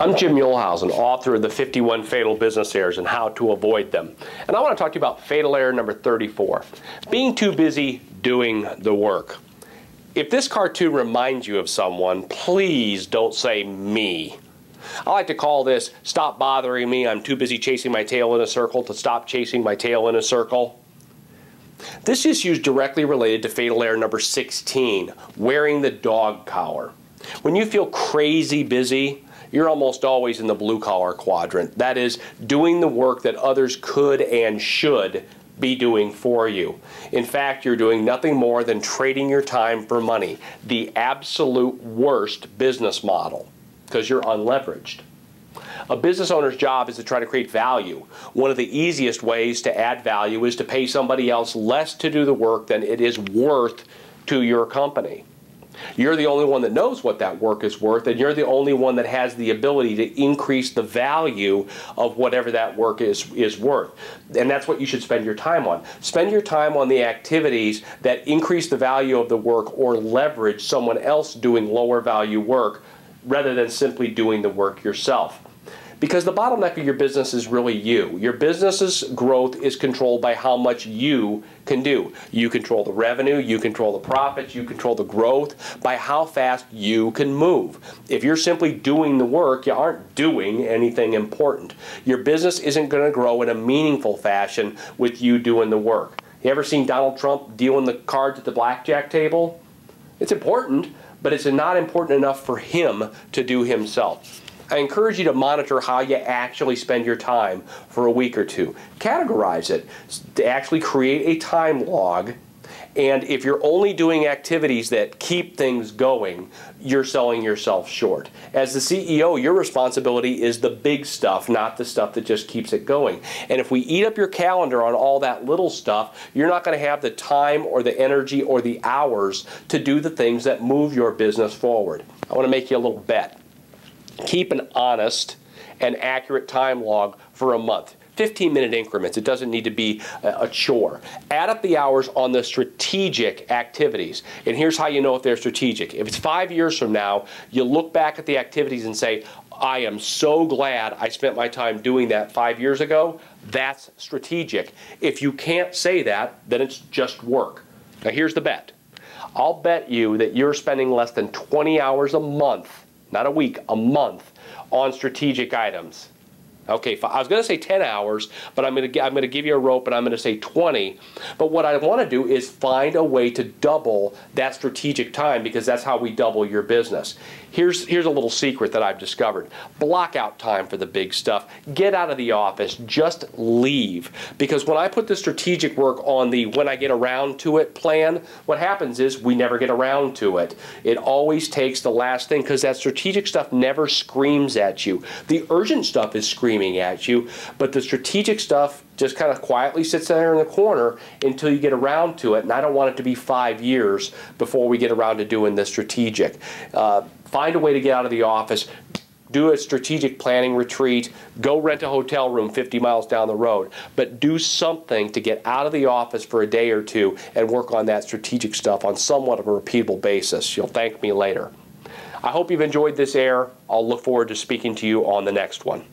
I'm Jim Muehlhausen, author of the 51 Fatal Business Errors and How to Avoid Them. And I want to talk to you about fatal error number 34, being too busy doing the work. If this cartoon reminds you of someone, please don't say me. I like to call this, stop bothering me, I'm too busy chasing my tail in a circle to stop chasing my tail in a circle. This issue is directly related to fatal error number 16, wearing the dog collar. When you feel crazy busy, you're almost always in the blue-collar quadrant. That is, doing the work that others could and should be doing for you. In fact, you're doing nothing more than trading your time for money, the absolute worst business model, because you're unleveraged. A business owner's job is to try to create value. One of the easiest ways to add value is to pay somebody else less to do the work than it is worth to your company. You're the only one that knows what that work is worth, and you're the only one that has the ability to increase the value of whatever that work is worth. And that's what you should spend your time on. Spend your time on the activities that increase the value of the work or leverage someone else doing lower value work rather than simply doing the work yourself. Because the bottleneck of your business is really you. Your business's growth is controlled by how much you can do. You control the revenue, you control the profits, you control the growth by how fast you can move. If you're simply doing the work, you aren't doing anything important. Your business isn't going to grow in a meaningful fashion with you doing the work. You ever seen Donald Trump dealing the cards at the blackjack table? It's important, but it's not important enough for him to do himself. I encourage you to monitor how you actually spend your time for a week or two. Categorize it, to actually create a time log, and if you're only doing activities that keep things going, you're selling yourself short. As the CEO, your responsibility is the big stuff, not the stuff that just keeps it going. And if we eat up your calendar on all that little stuff, you're not going to have the time or the energy or the hours to do the things that move your business forward. I want to make you a little bet. Keep an honest and accurate time log for a month. 15-minute increments. It doesn't need to be a chore. Add up the hours on the strategic activities. And here's how you know if they're strategic. If it's 5 years from now, you look back at the activities and say, I am so glad I spent my time doing that 5 years ago. That's strategic. If you can't say that, then it's just work. Now here's the bet. I'll bet you that you're spending less than 20 hours a month, not a week, a month, on strategic items. Okay, I was going to say 10 hours, but I'm going to give you a rope and I'm going to say 20. But what I want to do is find a way to double that strategic time, because that's how we double your business. Here's a little secret that I've discovered. Block out time for the big stuff. Get out of the office. Just leave. Because when I put the strategic work on the when I get around to it plan, what happens is we never get around to it. It always takes the last thing, because that strategic stuff never screams at you. The urgent stuff is screaming at you, but the strategic stuff just kind of quietly sits there in the corner until you get around to it, and I don't want it to be 5 years before we get around to doing the strategic. Find a way to get out of the office, do a strategic planning retreat, go rent a hotel room 50 miles down the road, but do something to get out of the office for a day or two and work on that strategic stuff on somewhat of a repeatable basis. You'll thank me later. I hope you've enjoyed this error. I'll look forward to speaking to you on the next one.